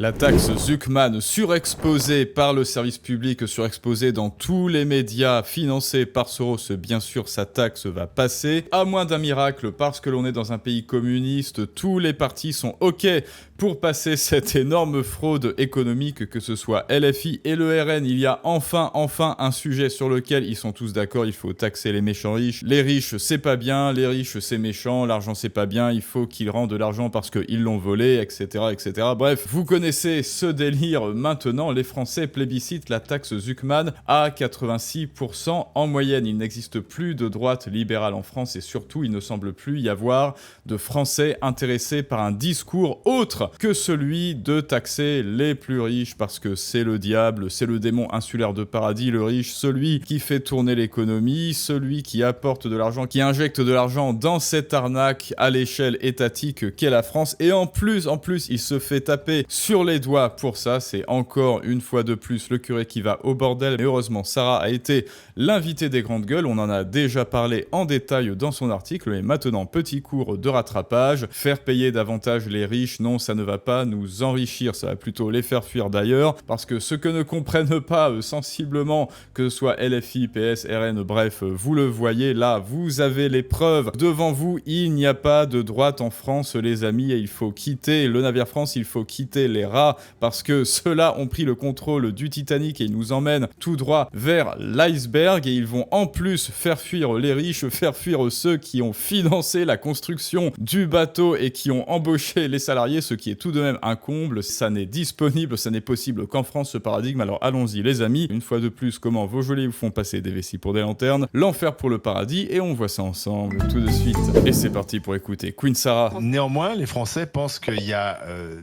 La taxe Zuckman surexposée par le service public, surexposée dans tous les médias, financée par Soros, bien sûr sa taxe va passer. À moins d'un miracle, parce que l'on est dans un pays communiste, tous les partis sont OK pour passer cette énorme fraude économique, que ce soit LFI et le RN. Il y a enfin un sujet sur lequel ils sont tous d'accord, il faut taxer les méchants riches. Les riches c'est pas bien, les riches c'est méchant, l'argent c'est pas bien, il faut qu'ils rendent de l'argent parce qu'ils l'ont volé, etc., etc. Bref, vous connaissez ce délire maintenant, les Français plébiscitent la taxe Zuckman à 86% en moyenne. Il n'existe plus de droite libérale en France et surtout, il ne semble plus y avoir de Français intéressés par un discours autre que celui de taxer les plus riches parce que c'est le diable, c'est le démon insulaire de paradis, le riche, celui qui fait tourner l'économie, celui qui apporte de l'argent, qui injecte de l'argent dans cette arnaque à l'échelle étatique qu'est la France. Et en plus, il se fait taper sur les doigts pour ça. C'est encore une fois de plus le curé qui va au bordel. Mais heureusement, Sarah a été l'invitée des grandes gueules. On en a déjà parlé en détail dans son article. Et maintenant, petit cours de rattrapage. Faire payer davantage les riches, non, ça ne va pas nous enrichir. Ça va plutôt les faire fuir d'ailleurs. Parce que ce que ne comprennent pas sensiblement, que ce soit LFI, PS, RN, bref, vous le voyez là, vous avez les preuves devant vous. Il n'y a pas de droite en France, les amis, et il faut quitter le navire France, il faut quitter les rats, parce que ceux-là ont pris le contrôle du Titanic et ils nous emmènent tout droit vers l'iceberg, et ils vont en plus faire fuir les riches, faire fuir ceux qui ont financé la construction du bateau et qui ont embauché les salariés, ce qui est tout de même un comble. Ça n'est disponible, ça n'est possible qu'en France, ce paradigme. Alors allons-y les amis, une fois de plus, comment vos geôliers vous font passer des vessies pour des lanternes, l'enfer pour le paradis, et on voit ça ensemble tout de suite. Et c'est parti pour écouter Queen Sarah. Néanmoins, les Français pensent qu'il y a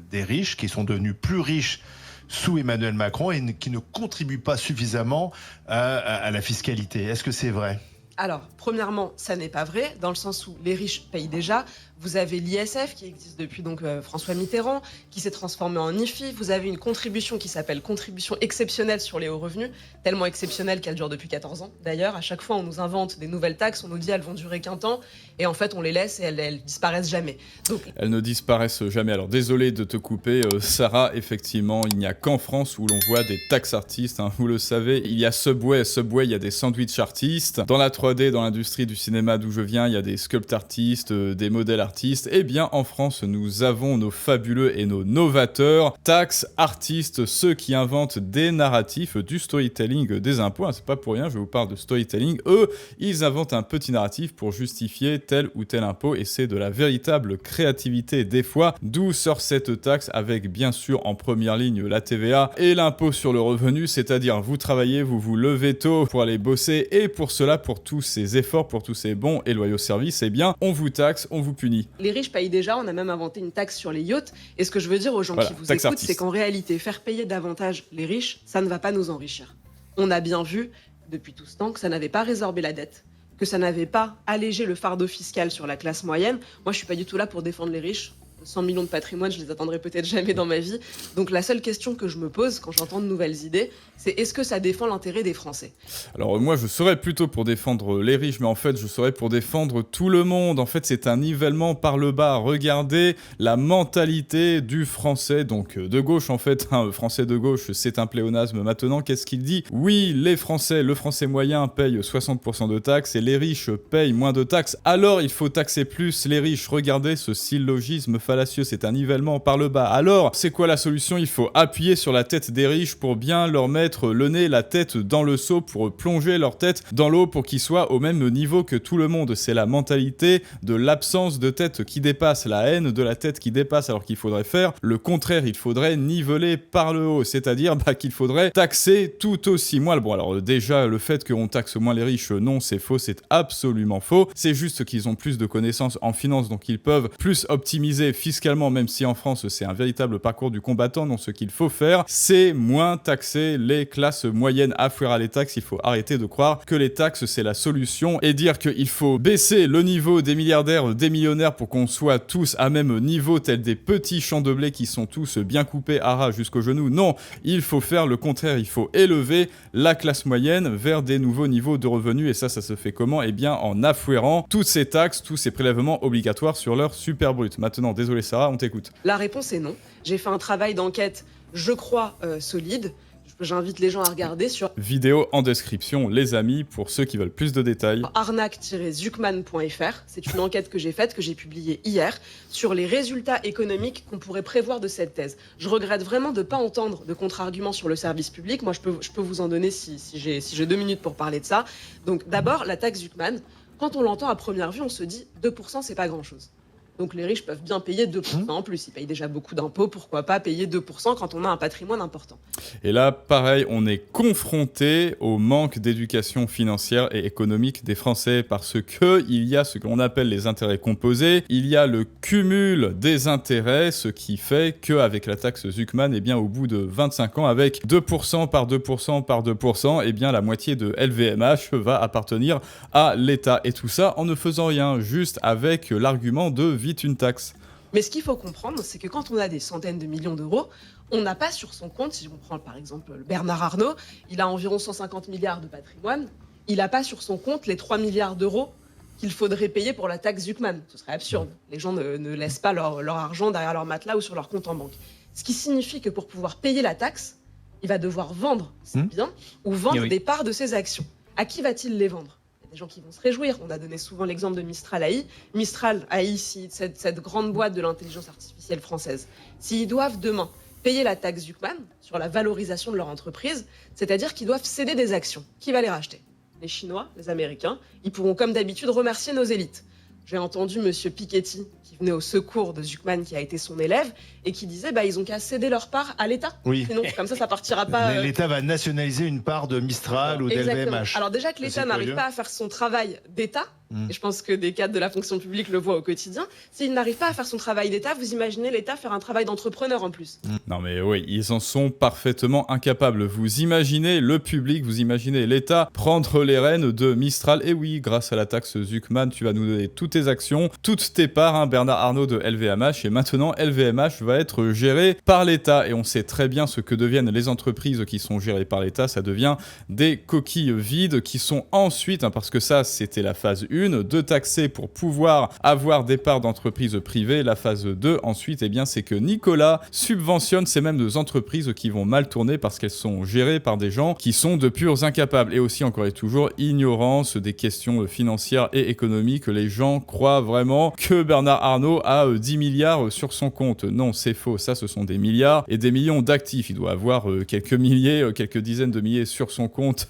des riches qui sont devenus plus riches sous Emmanuel Macron et qui ne contribuent pas suffisamment à la fiscalité. Est-ce que c'est vrai ? Alors, premièrement, ça n'est pas vrai, dans le sens où les riches payent déjà. Vous avez l'ISF qui existe depuis François Mitterrand, qui s'est transformé en IFI. Vous avez une contribution qui s'appelle contribution exceptionnelle sur les hauts revenus, tellement exceptionnelle qu'elle dure depuis 14 ans. D'ailleurs, à chaque fois, on nous invente des nouvelles taxes, on nous dit elles vont durer qu'un temps, et en fait, on les laisse et elles disparaissent jamais. Donc... Elles ne disparaissent jamais. Alors, désolé de te couper, Sarah, effectivement, il n'y a qu'en France où l'on voit des tax artistes, hein, vous le savez. Il y a Subway, il y a des sandwich artistes. Dans la 3D, dans l'industrie du cinéma d'où je viens, il y a des sculpt artistes, des modèles artistes. Eh bien, en France, nous avons nos fabuleux et nos novateurs tax artistes, ceux qui inventent des narratifs, du storytelling des impôts. Hein, c'est pas pour rien, je vous parle de storytelling. Eux, ils inventent un petit narratif pour justifier tel ou tel impôt, et c'est de la véritable créativité des fois. D'où sort cette taxe, avec bien sûr en première ligne la TVA et l'impôt sur le revenu, c'est-à-dire vous travaillez, vous vous levez tôt pour aller bosser, et pour cela, pour tous ces efforts, pour tous ces bons et loyaux services, eh bien, on vous taxe, on vous punit. Les riches payent déjà, on a même inventé une taxe sur les yachts. Et ce que je veux dire aux gens qui vous écoutent, c'est qu'en réalité, faire payer davantage les riches, ça ne va pas nous enrichir. On a bien vu, depuis tout ce temps, que ça n'avait pas résorbé la dette, que ça n'avait pas allégé le fardeau fiscal sur la classe moyenne. Moi, je suis pas du tout là pour défendre les riches. 100 millions de patrimoine, je les attendrai peut-être jamais dans ma vie. Donc la seule question que je me pose quand j'entends de nouvelles idées, c'est est-ce que ça défend l'intérêt des Français ? Alors moi, je serais plutôt pour défendre les riches, mais en fait, je serais pour défendre tout le monde. En fait, c'est un nivellement par le bas. Regardez la mentalité du Français, donc de gauche en fait. Un Français de gauche, c'est un pléonasme maintenant. Qu'est-ce qu'il dit ? Oui, les Français, le Français moyen paye 60% de taxes et les riches payent moins de taxes. Alors, il faut taxer plus les riches. Regardez ce syllogisme fallacieux, c'est un nivellement par le bas. Alors, c'est quoi la solution ? Il faut appuyer sur la tête des riches pour bien leur mettre le nez, la tête dans le seau, pour plonger leur tête dans l'eau pour qu'ils soient au même niveau que tout le monde. C'est la mentalité de l'absence de tête qui dépasse, la haine de la tête qui dépasse, alors qu'il faudrait faire le contraire. Il faudrait niveler par le haut, c'est-à-dire qu'il faudrait taxer tout aussi moins. Bon, alors déjà, le fait qu'on taxe moins les riches, non, c'est faux, c'est absolument faux. C'est juste qu'ils ont plus de connaissances en finance, donc ils peuvent plus optimiser fiscalement, même si en France c'est un véritable parcours du combattant. Donc ce qu'il faut faire, c'est moins taxer les classes moyennes, affouir les taxes. Il faut arrêter de croire que les taxes c'est la solution et dire qu'il faut baisser le niveau des milliardaires, des millionnaires pour qu'on soit tous à même niveau, tels des petits champs de blé qui sont tous bien coupés à ras jusqu'aux genoux. Non, il faut faire le contraire. Il faut élever la classe moyenne vers des nouveaux niveaux de revenus, et ça se fait comment ? Eh bien en affouérant toutes ces taxes, tous ces prélèvements obligatoires sur leur super brut. Maintenant, désolé désolé Sarah, on t'écoute. La réponse est non. J'ai fait un travail d'enquête, je crois, solide. J'invite les gens à regarder sur vidéo en description, les amis, pour ceux qui veulent plus de détails. arnaque-zuckman.fr. C'est une enquête que j'ai faite, que j'ai publiée hier, sur les résultats économiques qu'on pourrait prévoir de cette thèse. Je regrette vraiment de ne pas entendre de contre-arguments sur le service public. Moi, je peux vous en donner si j'ai 2 minutes pour parler de ça. Donc d'abord, la taxe Zuckman, quand on l'entend à première vue, on se dit 2%, c'est pas grand-chose. Donc les riches peuvent bien payer 2% en plus. Ils payent déjà beaucoup d'impôts, pourquoi pas payer 2% quand on a un patrimoine important. Et là, pareil, on est confronté au manque d'éducation financière et économique des Français parce qu'il y a ce qu'on appelle les intérêts composés, il y a le cumul des intérêts, ce qui fait qu'avec la taxe Zuckman, eh bien, au bout de 25 ans, avec 2% par 2% par 2%, eh bien, la moitié de LVMH va appartenir à l'État. Et tout ça en ne faisant rien, juste avec l'argument de vite une taxe. Mais ce qu'il faut comprendre, c'est que quand on a des centaines de millions d'euros, on n'a pas sur son compte, si on prend par exemple Bernard Arnault, il a environ 150 milliards de patrimoine, il n'a pas sur son compte les 3 milliards d'euros qu'il faudrait payer pour la taxe Zuckman. Ce serait absurde. Les gens ne laissent pas leur argent derrière leur matelas ou sur leur compte en banque. Ce qui signifie que pour pouvoir payer la taxe, il va devoir vendre ses biens ou vendre des parts de ses actions. À qui va-t-il les vendre ? Des gens qui vont se réjouir. On a donné souvent l'exemple de Mistral AI. Mistral AI, cette grande boîte de l'intelligence artificielle française. S'ils doivent demain payer la taxe Zuckman sur la valorisation de leur entreprise, c'est-à-dire qu'ils doivent céder des actions, qui va les racheter ? Les Chinois, les Américains, ils pourront comme d'habitude remercier nos élites. J'ai entendu monsieur Piketty, qui venait au secours de Zuckman, qui a été son élève, et qui disait ils ont qu'à céder leur part à l'État. Oui. Sinon, comme ça partira pas... L'État va nationaliser une part de Mistral ou d'LVMH. Alors déjà que l'État n'arrive pas à faire son travail d'État, et je pense que des cadres de la fonction publique le voient au quotidien, s'il n'arrive pas à faire son travail d'État, vous imaginez l'État faire un travail d'entrepreneur en plus. Non mais oui, ils en sont parfaitement incapables. Vous imaginez le public, vous imaginez l'État prendre les rênes de Mistral. Et oui, grâce à la taxe Zuckman, tu vas nous donner toutes tes actions, toutes tes parts, Bernard Arnault de LVMH. Et maintenant, LVMH va être géré par l'État. Et on sait très bien ce que deviennent les entreprises qui sont gérées par l'État. Ça devient des coquilles vides qui sont ensuite, parce que ça, c'était la phase 1, de taxer pour pouvoir avoir des parts d'entreprises privées. La phase 2, ensuite, eh bien, c'est que Nicolas subventionne ces mêmes entreprises qui vont mal tourner parce qu'elles sont gérées par des gens qui sont de purs incapables. Et aussi, encore et toujours, ignorance des questions financières et économiques. Les gens croient vraiment que Bernard Arnault a 10 milliards sur son compte. Non, c'est faux. Ça, ce sont des milliards et des millions d'actifs. Il doit avoir quelques milliers, quelques dizaines de milliers sur son compte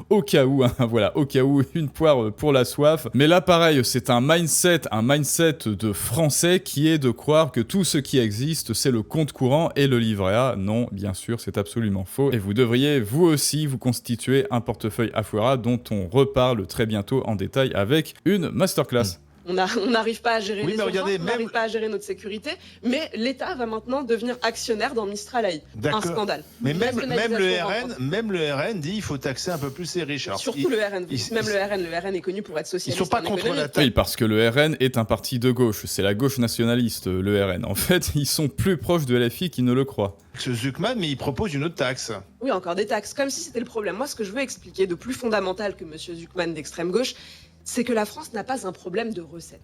au cas où, voilà, au cas où, une poire pour la soif. Mais là, pareil, c'est un mindset de Français qui est de croire que tout ce qui existe, c'est le compte courant et le livret A. Non, bien sûr, c'est absolument faux. Et vous devriez, vous aussi, vous constituer un portefeuille Afuera dont on reparle très bientôt en détail avec une masterclass. On n'arrive pas à gérer les urgences, on n'arrive pas à gérer notre sécurité, mais l'État va maintenant devenir actionnaire dans Mistral AI. Un scandale. Mais même le RN dit qu'il faut taxer un peu plus les riches. Alors, surtout le RN. Le RN est connu pour être socialiste. Ils sont pas contre la taxe. Oui, parce que le RN est un parti de gauche. C'est la gauche nationaliste, le RN. En fait, ils sont plus proches de LFI qu'ils ne le croient. Ce Zuckman, mais il propose une autre taxe. Oui, encore des taxes, comme si c'était le problème. Moi, ce que je veux expliquer de plus fondamental que monsieur Zuckman d'extrême gauche, c'est que la France n'a pas un problème de recettes.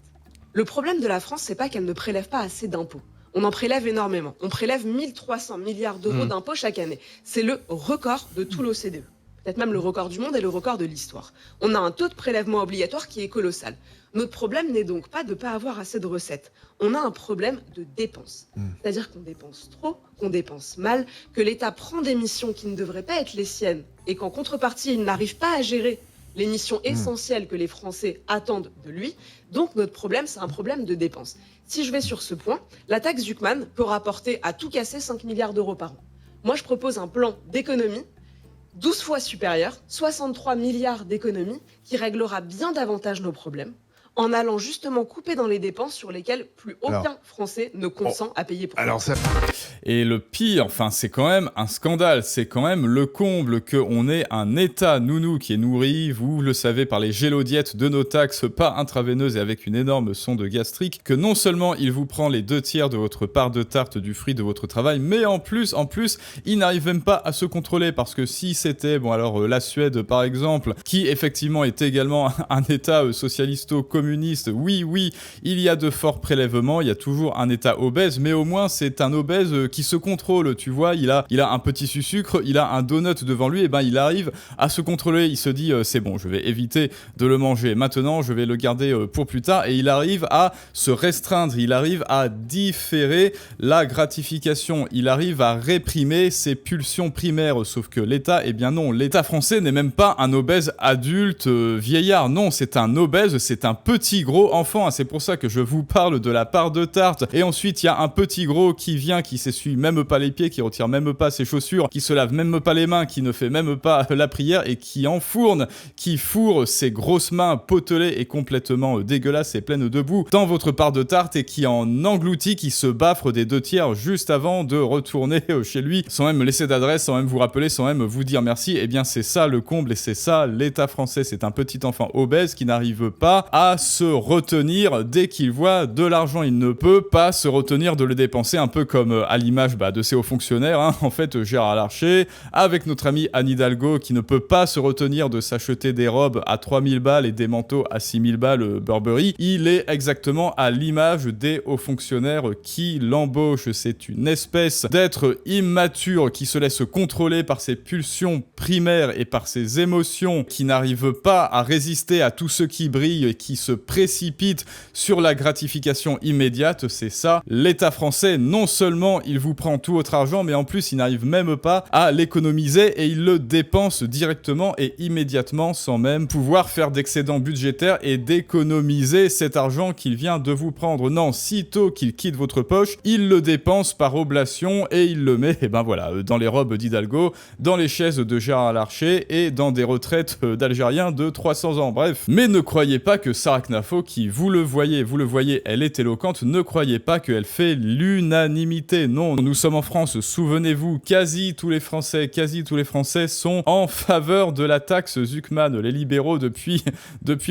Le problème de la France, c'est pas qu'elle ne prélève pas assez d'impôts. On en prélève énormément. On prélève 1300 milliards d'euros d'impôts chaque année. C'est le record de tout l'OCDE. Peut-être même le record du monde et le record de l'histoire. On a un taux de prélèvement obligatoire qui est colossal. Notre problème n'est donc pas de ne pas avoir assez de recettes. On a un problème de dépenses. C'est-à-dire qu'on dépense trop, qu'on dépense mal, que l'État prend des missions qui ne devraient pas être les siennes et qu'en contrepartie, il n'arrive pas à gérer les missions essentielles que les Français attendent de lui. Donc notre problème, c'est un problème de dépenses. Si je vais sur ce point, la taxe Zuckman peut rapporter à tout casser 5 milliards d'euros par an. Moi, je propose un plan d'économie 12 fois supérieur, 63 milliards d'économies, qui réglera bien davantage nos problèmes, en allant justement couper dans les dépenses sur lesquelles plus aucun Français ne consent à payer pour ça. Et le pire, c'est quand même un scandale, c'est quand même le comble qu'on ait un État nounou qui est nourri, vous le savez, par les gélodiettes de nos taxes, pas intraveineuses et avec une énorme sonde gastrique, que non seulement il vous prend les 2/3 de votre part de tarte du fruit de votre travail, mais en plus, il n'arrive même pas à se contrôler, parce que si c'était, la Suède par exemple, qui effectivement est également un État socialisto-communiste, communiste. Oui, il y a de forts prélèvements, il y a toujours un État obèse, mais au moins c'est un obèse qui se contrôle, tu vois, il a un petit sucre, il a un donut devant lui, et ben il arrive à se contrôler, il se dit c'est bon, je vais éviter de le manger maintenant, je vais le garder pour plus tard, et il arrive à se restreindre, il arrive à différer la gratification, il arrive à réprimer ses pulsions primaires, sauf que l'État, eh bien non, l'État français n'est même pas un obèse adulte vieillard, non, c'est un obèse, c'est un petit gros enfant, c'est pour ça que je vous parle de la part de tarte, et ensuite il y a un petit gros qui vient, qui s'essuie même pas les pieds, qui retire même pas ses chaussures, qui se lave même pas les mains, qui ne fait même pas la prière, et qui enfourne, qui fourre ses grosses mains potelées et complètement dégueulasses et pleines de boue dans votre part de tarte, et qui en engloutit, qui se baffre des 2/3 juste avant de retourner chez lui, sans même laisser d'adresse, sans même vous rappeler, sans même vous dire merci. Eh bien c'est ça le comble, et c'est ça l'État français, c'est un petit enfant obèse qui n'arrive pas à se retenir dès qu'il voit de l'argent, il ne peut pas se retenir de le dépenser, un peu comme à l'image de ces hauts fonctionnaires, en fait Gérard Larcher, avec notre ami Anne Hidalgo qui ne peut pas se retenir de s'acheter des robes à 3000 balles et des manteaux à 6000 balles Burberry. Il est exactement à l'image des hauts fonctionnaires qui l'embauchent. C'est une espèce d'être immature qui se laisse contrôler par ses pulsions primaires et par ses émotions, qui n'arrive pas à résister à tout ce qui brille et qui se précipite sur la gratification immédiate. C'est ça l'État français. Non seulement il vous prend tout votre argent, mais en plus il n'arrive même pas à l'économiser et il le dépense directement et immédiatement sans même pouvoir faire d'excédent budgétaire et d'économiser cet argent qu'il vient de vous prendre. Non, sitôt qu'il quitte votre poche, il le dépense par oblation et il le met, dans les robes d'Hidalgo, dans les chaises de Gérard Larcher et dans des retraites d'Algériens de 300 ans. Bref, mais ne croyez pas que Sarah Knafo, qui vous le voyez, elle est éloquente, ne croyez pas qu'elle fait l'unanimité. Non, nous sommes en France, souvenez-vous, quasi tous les Français sont en faveur de la taxe Zuckman. Les libéraux, depuis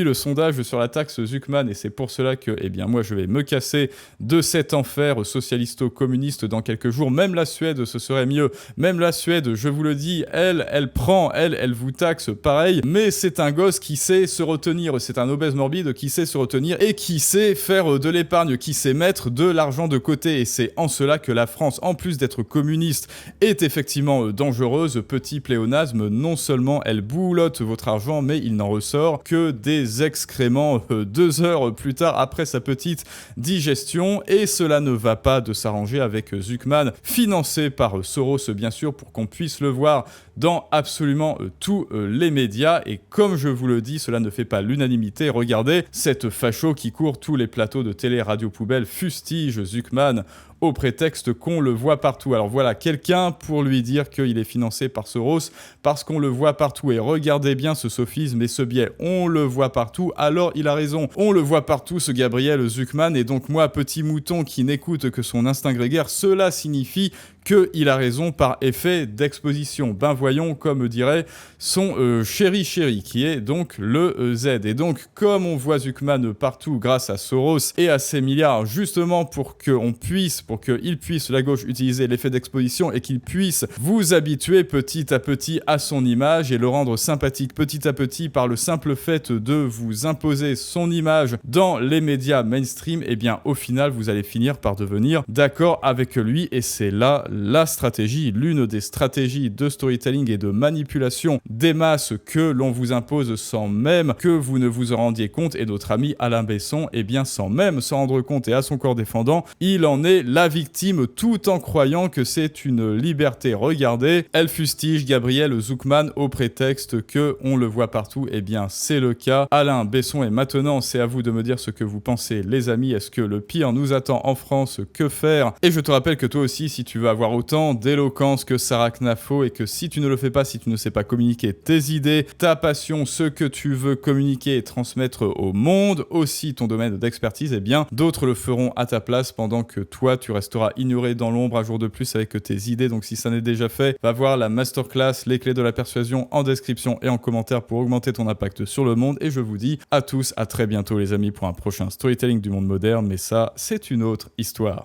le sondage sur la taxe Zuckman, et c'est pour cela que, moi, je vais me casser de cet enfer socialisto-communiste dans quelques jours. Même la Suède, ce serait mieux. Même la Suède, je vous le dis, elle vous taxe pareil, mais c'est un gosse qui sait se retenir, c'est un obèse morbide qui sait se retenir et qui sait faire de l'épargne, qui sait mettre de l'argent de côté, et c'est en cela que la France, en plus d'être communiste, est effectivement dangereuse. Petit pléonasme, non seulement elle boulotte votre argent, mais il n'en ressort que des excréments 2 heures plus tard après sa petite digestion, et cela ne va pas de s'arranger avec Zuckman, financé par Soros bien sûr, pour qu'on puisse le voir dans absolument tous les médias, et comme je vous le dis, cela ne fait pas l'unanimité. Regardez, cette facho qui court tous les plateaux de télé, radio poubelle, fustige Zuckman au prétexte qu'on le voit partout. Alors voilà, quelqu'un pour lui dire qu'il est financé par Soros parce qu'on le voit partout. Et regardez bien ce sophisme et ce biais. On le voit partout, alors il a raison. On le voit partout, ce Gabriel Zuckman. Et donc moi, petit mouton qui n'écoute que son instinct grégaire, cela signifie qu'il a raison par effet d'exposition. Ben voyons, comme dirait son chéri, qui est donc le Z. Et donc, comme on voit Zuckman partout grâce à Soros et à ses milliards, justement pour qu'il puisse, la gauche, utiliser l'effet d'exposition et qu'il puisse vous habituer petit à petit à son image et le rendre sympathique petit à petit par le simple fait de vous imposer son image dans les médias mainstream, et bien au final, vous allez finir par devenir d'accord avec lui, et c'est là la stratégie, l'une des stratégies de storytelling et de manipulation des masses que l'on vous impose sans même que vous ne vous en rendiez compte. Et notre ami Alain Besson, sans même s'en rendre compte et à son corps défendant, il en est la victime tout en croyant que c'est une liberté. Regardez, elle fustige Gabriel Zuckman au prétexte que on le voit partout. C'est le cas. Alain Besson, et maintenant c'est à vous de me dire ce que vous pensez, les amis. Est-ce que le pire nous attend en France? Que faire? Et je te rappelle que toi aussi, si tu veux avoir autant d'éloquence que Sarah Knafo, et que si tu ne le fais pas, si tu ne sais pas communiquer tes idées, ta passion, ce que tu veux communiquer et transmettre au monde, aussi ton domaine d'expertise, d'autres le feront à ta place pendant que toi, tu resteras ignoré dans l'ombre un jour de plus avec tes idées. Donc si ça n'est déjà fait, va voir la masterclass Les clés de la persuasion en description et en commentaire pour augmenter ton impact sur le monde. Et je vous dis à tous, à très bientôt les amis pour un prochain storytelling du monde moderne, mais ça, c'est une autre histoire.